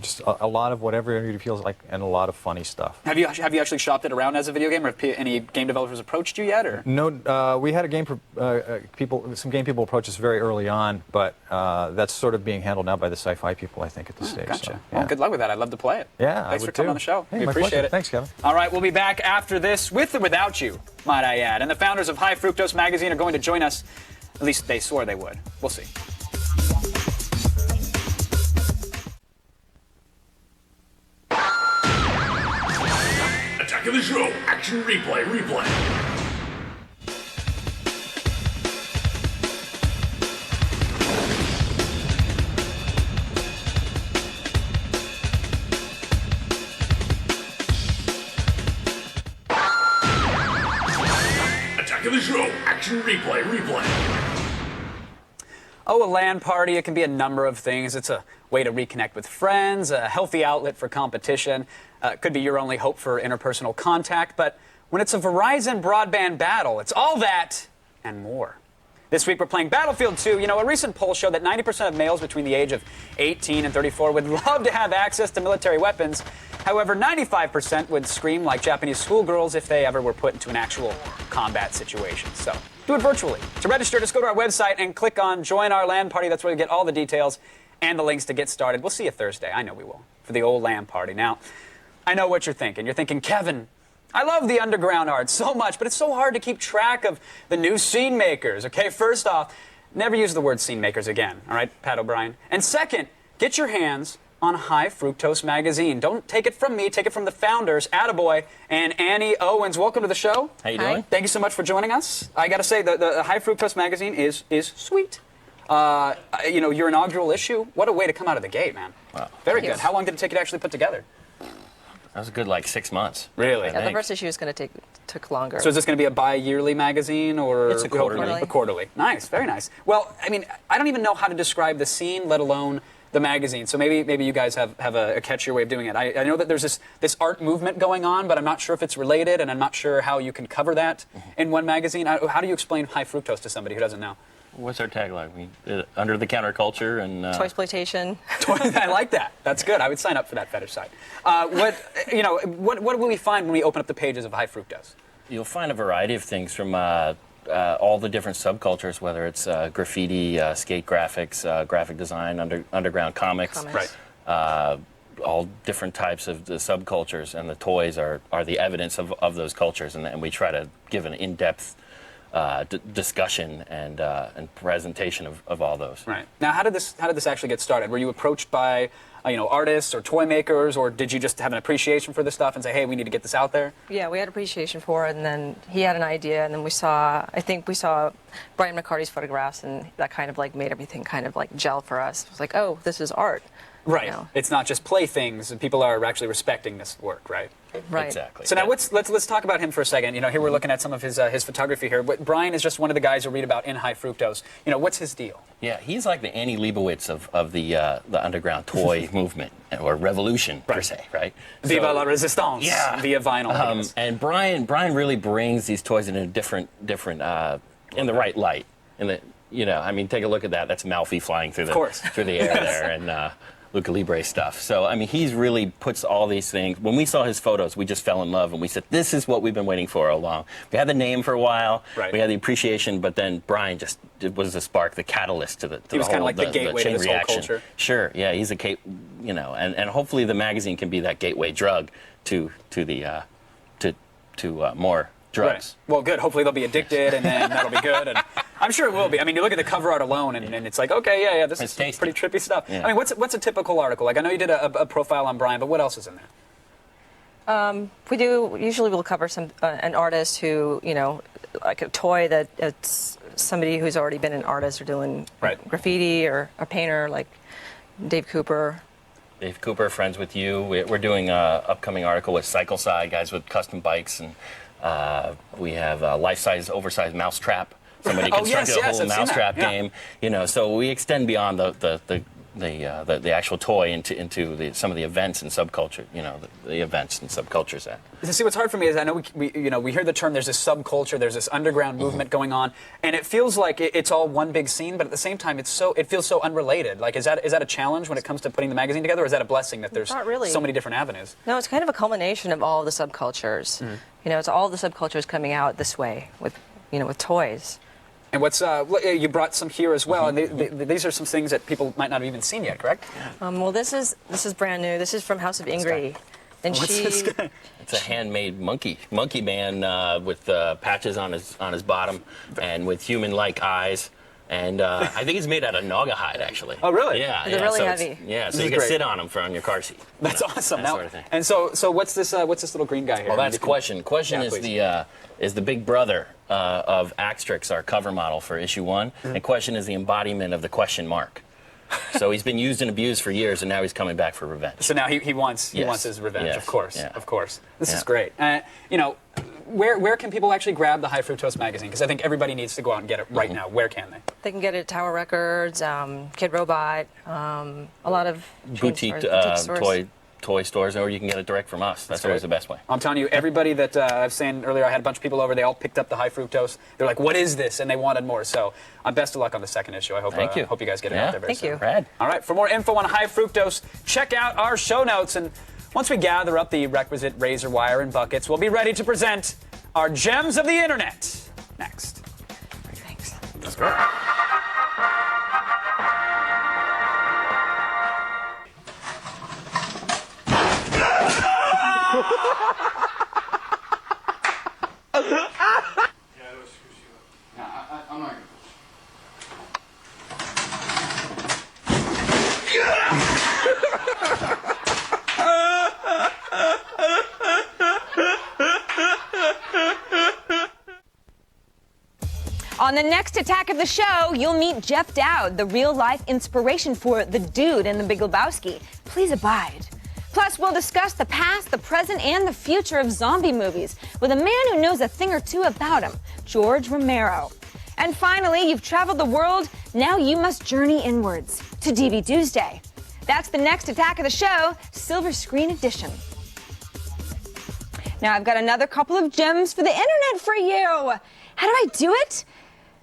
I: just a lot of whatever it feels like, and a lot of funny stuff.
A: Have you actually shopped it around as a video game, or have any game developers approached you yet? Or
I: No, we had some game people approach us very early on, but that's sort of being handled now by the sci-fi people, I think, at this stage.
A: Gotcha.
I: So,
A: Well,
I: yeah.
A: good luck with that. I'd love to play it.
I: Yeah,
A: Thanks
I: I
A: for
I: would
A: coming
I: too.
A: on the show.
I: Hey,
A: We
I: my
A: appreciate
I: pleasure.
A: it.
I: Thanks, Kevin.
A: All right, we'll be back after this, with or without you, might I add. And the founders of High Fructose Magazine are going to join us. At least they swore they would. We'll see.
N: Attack of the show. Action replay. Attack of the show. Action replay.
A: Oh, a LAN party, it can be a number of things. It's a way to reconnect with friends, a healthy outlet for competition. It could be your only hope for interpersonal contact. But when it's a Verizon broadband battle, it's all that and more. This week we're playing Battlefield 2. You know, a recent poll showed that 90% of males between the age of 18 and 34 would love to have access to military weapons. However, 95% would scream like Japanese schoolgirls if they ever were put into an actual combat situation. So, do it virtually. To register, just go to our website and click on Join Our LAN Party. That's where you get all the details and the links to get started. We'll see you Thursday. I know we will, for the old LAN Party. Now, I know what you're thinking. You're thinking, Kevin, I love the underground art so much, but it's so hard to keep track of the new scene makers. Okay, first off, never use the word scene makers again, all right, Pat O'Brien? And second, get your hands on High Fructose Magazine. Don't take it from me, take it from the founders, Attaboy and Annie Owens. Welcome to the show.
O: How you doing?
A: Thank you so much for joining us. I gotta say, the High Fructose Magazine is sweet. You know, your inaugural issue, what a way to come out of the gate, man.
O: Wow.
A: Very good. How long did it take you to actually put together?
O: That was a good, 6 months.
A: Really?
P: Yeah, the first issue is going to took longer.
A: So is this going to be a bi-yearly magazine, or
O: It's a quarterly.
A: A quarterly. Nice, very nice. Well, I mean, I don't even know how to describe the scene, let alone the magazine. So maybe you guys have a catchier way of doing it. I know that there's this art movement going on, but I'm not sure if it's related, and I'm not sure how you can cover that in one magazine. How do you explain High Fructose to somebody who doesn't know?
O: What's our tagline? Under the counter culture and
P: Toysploitation.
A: I like that. That's good. I would sign up for that fetish site. What will we find when we open up the pages of High Fructose?
O: You'll find a variety of things from all the different subcultures, whether it's graffiti, skate graphics, graphic design, underground comics.
A: Right.
O: All different types of the subcultures, and the toys are the evidence of those cultures, and we try to give an in-depth discussion and presentation of all those.
A: Right. Now, how did this actually get started? Were you approached by artists or toy makers, or did you just have an appreciation for this stuff and say, hey, we need to get this out there?
P: Yeah, we had appreciation for it, and then he had an idea, and then I think we saw Brian McCarty's photographs, and that kind of made everything kind of gel for us. It was like, oh, this is art.
A: Right. It's not just playthings, and people are actually respecting this work, right?
P: Right.
O: Exactly.
A: So now let's talk about him for a second. Here we're looking at some of his photography here. But Brian is just one of the guys you read about in High Fructose. What's his deal?
O: Yeah, he's like the Annie Leibovitz of the underground toy movement or revolution per se, right?
A: Viva la resistance.
O: Yeah.
A: Via vinyl.
O: And Brian really brings these toys in a different in the right light. you know, I mean, take a look at that. That's Malfi flying through the air there, and Luca Libre stuff. So, I mean, he's really puts all these things. When we saw his photos, we just fell in love, and we said, this is what we've been waiting for all along. We had the name for a while, we had the appreciation, but then Brian just was the spark, the catalyst to the
A: he was
O: whole,
A: kind of like the gateway to this whole
O: reaction.
A: culture.
O: Sure, yeah, he's a, you know, and hopefully the magazine can be that gateway drug to more drugs.
A: Right. Well, good. Hopefully they'll be addicted, and then that'll be good. And I'm sure it will be. I mean, you look at the cover art alone, and it's like, okay, yeah, this is pretty trippy stuff.
O: Yeah.
A: I mean, what's a typical article? Like, I know you did a profile on Brian, but what else is in there?
P: We do. Usually, we'll cover an artist who, you know, like a toy that it's somebody who's already been an artist or doing graffiti, or a painter like Dave Cooper.
O: Dave Cooper, friends with you. We're doing an upcoming article with Cycle Side, guys with custom bikes, and we have a life-size, oversized mousetrap. Somebody constructed a whole mousetrap game. You know, so we extend beyond the actual toy into some of the events and subculture. You know, the events and subcultures that.
A: See, what's hard for me is I know we hear the term. There's this subculture. There's this underground movement going on, and it feels like it's all one big scene. But at the same time, it feels so unrelated. Like, is that a challenge when it comes to putting the magazine together, or is that a blessing that there's so many different avenues?
P: No, it's kind of a culmination of all the subcultures. You know, it's all the subcultures coming out this way with toys.
A: And what's you brought some here as well, and these are some things that people might not have even seen yet, correct?
P: Well, this is brand new. This is from House of Ingrid, and
O: It's a handmade monkey man with patches on his bottom, and with human-like eyes. And I think it's made out of naga hide, actually.
A: Oh, really?
O: Yeah.
P: They're really heavy.
O: Yeah, so you can sit on them on your car seat.
A: That's awesome.
O: That sort of thing.
A: And so what's this little green guy here?
O: Well, that's Question. Question is the big brother of Axtrix, our cover model for issue 1, and Question is the embodiment of the question mark. So he's been used and abused for years, and now he's coming back for revenge.
A: So now he wants his revenge,
O: Yes.
A: of course,
O: Yeah.
A: of course. This is great. You know, where can people actually grab the High Fructose magazine? Because I think everybody needs to go out and get it right now. Where can they?
P: They can get it at Tower Records, Kid Robot, a lot of
O: boutique toy stores, or you can get it direct from us. That's always the best way.
A: I'm telling you, everybody that I was saying earlier, I had a bunch of people over, they all picked up the High Fructose. They're like, what is this? And they wanted more. So best of luck on the second issue. I hope hope you guys get it out there very soon.
O: Rad.
A: All right, for more info on High Fructose, check out our show notes. And once we gather up the requisite razor wire and buckets, we'll be ready to present our Gems of the Internet next.
P: Thanks.
A: That's great.
B: I'm not.
C: On the next attack of the show, you'll meet Jeff Dowd, the real-life inspiration for the dude in The Big Lebowski. Please abide. Plus, we'll discuss the past, the present, and the future of zombie movies with a man who knows a thing or two about them, George Romero. And finally, you've traveled the world, now you must journey inwards to DB Tuesday. That's the next attack of the show, Silver Screen Edition. Now, I've got another couple of gems for the internet for you. How do I do it?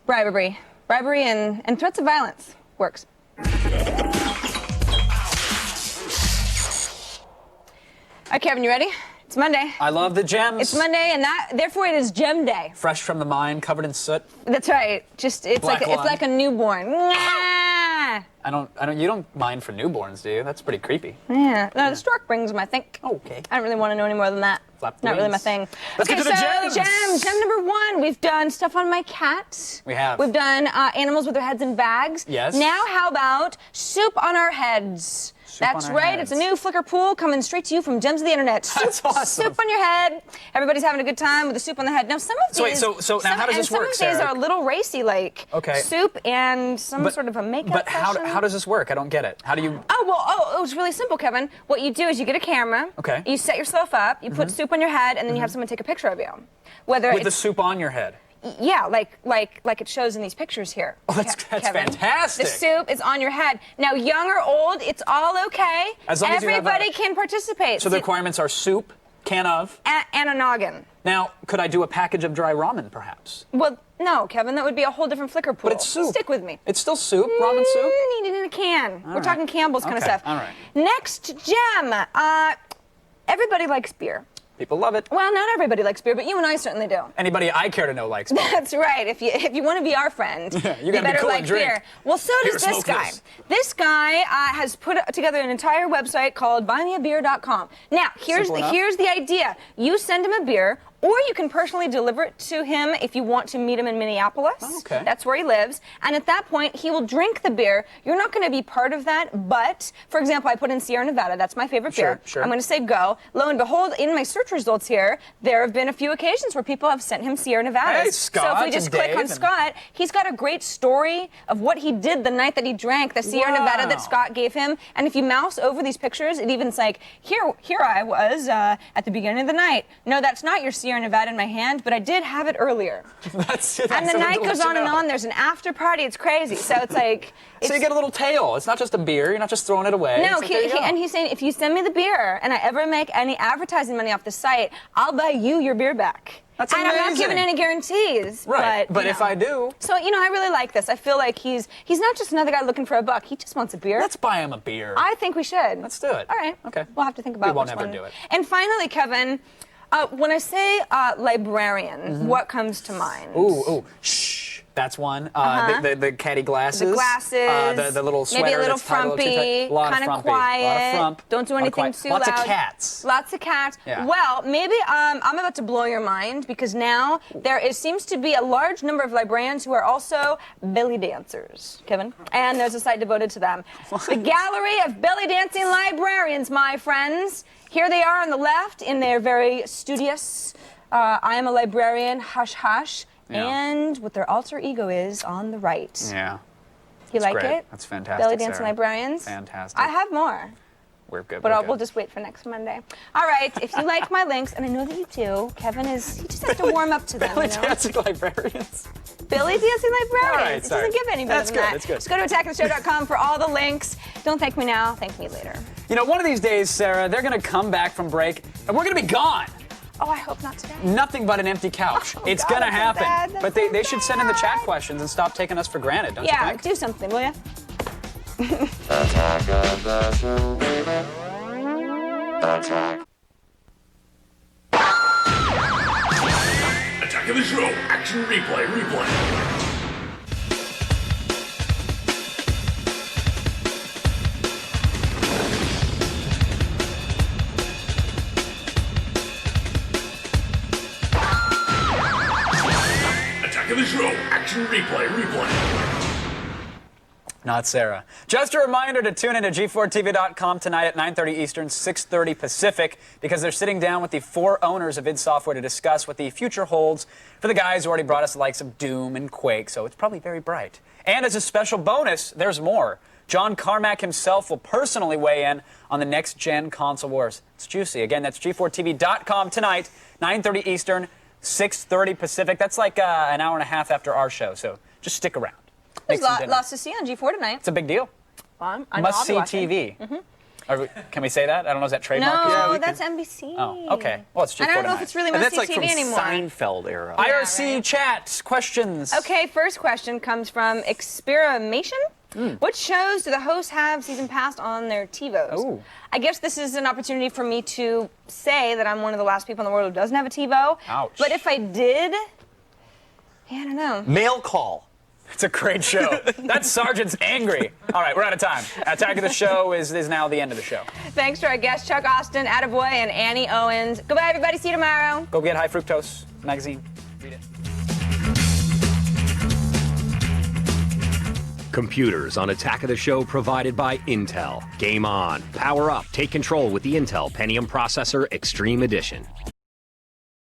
C: Bribery and threats of violence works. All right, Kevin, you ready? It's Monday.
A: I love the gems.
C: It's Monday, and therefore it is Gem Day.
A: Fresh from the mine, covered in soot.
C: That's right. It's like a newborn.
A: You don't mind for newborns, do you? That's pretty creepy.
C: Yeah. No, the stork brings them, I think.
A: Okay.
C: I don't really want to know any more than that. Not really my thing.
A: Let's get to the gems.
C: Gem number 1. We've done stuff on my cat.
A: We have.
C: We've done animals with their heads in bags.
A: Yes.
C: Now how about soup on our heads? That's right. It's a new Flickr pool coming straight to you from Gems of the Internet.
A: That's awesome.
C: Soup on your head. Everybody's having a good time with the soup on the head. Now some of these.
A: So now how does this work,
C: Some of these
A: Sarah?
C: are a little racy, like soup and some sort of a makeup session.
A: But how does this work? I don't get it. How do you?
C: It's really simple, Kevin. What you do is you get a camera.
A: Okay.
C: You set yourself up. You put soup on your head, and then you have someone take a picture of you. With
A: the soup on your head.
C: Yeah, like it shows in these pictures here.
A: Oh, that's
C: Kevin.
A: fantastic.
C: The soup is on your head. Now, young or old, it's all okay.
A: As long as you have
C: everybody can participate.
A: So the requirements are soup, can of,
C: and a noggin.
A: Now, could I do a package of dry ramen, perhaps?
C: Well, No, Kevin, that would be a whole different Flickr pool.
A: But it's soup.
C: Stick with me.
A: It's still soup, ramen soup?
C: Eat it in a can. We're
A: right.
C: talking Campbell's kind of
A: Okay,
C: stuff.
A: all right.
C: Next gem. Everybody likes beer.
A: People love it.
C: Well, not everybody likes beer, but you and I certainly do.
A: Anybody I care to know likes beer.
C: That's right. If you want to be our friend,
A: you
C: you
A: gotta be
C: better
A: cool and
C: like
A: drink.
C: beer. Well, so
A: Here,
C: does this
A: smoke
C: guy.
A: this.
C: This guy has put together an entire website called buymeabeer.com. Now, here's the idea. You send him a beer, or you can personally deliver it to him if you want to meet him in Minneapolis.
A: Oh, okay.
C: That's where he lives. And at that point, he will drink the beer. You're not going to be part of that, but, for example, I put in Sierra Nevada. That's my favorite beer.
A: Sure.
C: I'm going to say go. Lo and behold, in my search results here, there have been a few occasions where people have sent him Sierra Nevada.
A: Hey, Scott
C: so if we just
A: and
C: click
A: Dave
C: on
A: and-
C: Scott, he's got a great story of what he did the night that he drank the Sierra Nevada that Scott gave him. And if you mouse over these pictures, it even's like, here I was at the beginning of the night. No, that's not your Sierra Nevada in my hand, but I did have it earlier.
A: That's
C: And the night goes on and on. There's an after party. It's crazy. So it's like...
A: So you get a little tail. It's not just a beer. You're not just throwing it away.
C: No,
A: It's like, there you go.
C: and he's saying, if you send me the beer and I ever make any advertising money off the site, I'll buy you your beer back.
A: That's
C: and I'm not
A: amazing.
C: giving any guarantees.
A: Right, but
C: you
A: if
C: know.
A: I do...
C: So, I really like this. I feel like he's not just another guy looking for a buck. He just wants a beer.
A: Let's buy him a beer.
C: I think we should.
A: Let's do it.
C: All right.
A: Okay.
C: We'll have to think about
A: We won't
C: which
A: ever
C: one.
A: do it.
C: And finally, Kevin, when I say librarian, what comes to mind?
A: Ooh. Shh. That's one. The caddy glasses.
C: The glasses.
A: The little sweater.
C: Maybe a little
A: that's tied
C: frumpy,
A: too tight.
C: kind of
A: Lot of
C: quiet.
A: frump.
C: Don't do
A: Lot of
C: anything
A: quiet.
C: too
A: Lots
C: loud.
A: of cats.
C: Lots of cats.
A: Yeah.
C: Well, maybe I'm about to blow your mind because now seems to be a large number of librarians who are also belly dancers, Kevin. And there's a site devoted to them. The Gallery of Belly Dancing Librarians, my friends. Here they are on the left in their very studious, I am a librarian, hush hush.
A: Yeah.
C: And what their alter ego is on the right.
A: Yeah.
C: You
A: That's
C: like
A: great.
C: it?
A: That's fantastic,
C: Belly dancing
A: Sarah.
C: librarians?
A: Fantastic.
C: I have more.
A: We're good.
C: But
A: we're
C: we'll
A: good.
C: just wait for next Monday. All right, if you like my links, and I know that you do, Kevin he just has to warm up to them.
A: Belly dancing librarians.
C: Billy dancing librarians.
A: All right,
C: It
A: sorry.
C: doesn't give any better
A: That's
C: than
A: good,
C: that.
A: that's good.
C: Just go to attacktheshow.com for all the links. Don't thank me now, thank me later.
A: One of these days, Sarah, they're going to come back from break, and we're going to be gone.
C: Oh, I hope not today.
A: Nothing but an empty couch.
C: Oh,
A: It's
C: God,
A: going to
C: that's so
A: happen.
C: bad. That's
A: But they should send in the chat questions and stop taking us for granted, don't you
C: Yeah,
A: think?
C: do something, will you?
Q: Attack of the show, baby. Attack.
N: Attack of the show. Action replay. Attack of the show. Action replay.
A: Not Sarah. Just a reminder to tune in to G4TV.com tonight at 9:30 Eastern, 6:30 Pacific, because they're sitting down with the 4 owners of id Software to discuss what the future holds for the guys who already brought us the likes of Doom and Quake, so it's probably very bright. And as a special bonus, there's more. John Carmack himself will personally weigh in on the next-gen console wars. It's juicy. Again, that's G4TV.com tonight, 9:30 Eastern, 6:30 Pacific. That's like an hour and a half after our show, so just stick around.
C: There's
A: Make some dinner.
C: lots to see on G4 tonight.
A: It's a big deal.
C: Fun. I know I'll be
A: Must-see
C: watching.
A: TV.
C: Mm-hmm.
A: Can we say that? I don't know. Is that trademark?
C: No, that's NBC.
A: Oh, okay. Well, it's G4
C: I don't know
A: tonight.
C: if it's really
D: And that's
C: must-see
D: like
C: TV
D: from
C: anymore.
D: Seinfeld era.
A: IRC chat questions.
C: Okay, first question comes from Experimation. What shows do the hosts have season pass on their TiVos?
A: Ooh.
C: I guess this is an opportunity for me to say that I'm one of the last people in the world who doesn't have a TiVo.
A: Ouch.
C: But if I did, I don't know.
D: Mail call.
A: It's a great show. That sergeant's angry. All right, we're out of time. Attack of the Show is now the end of the show.
C: Thanks to our guests, Chuck Austen, Attaboy, and Annie Owens. Goodbye, everybody. See you tomorrow.
A: Go get High Fructose magazine. Read it.
R: Computers on Attack of the Show provided by Intel. Game on. Power up. Take control with the Intel Pentium Processor Extreme Edition.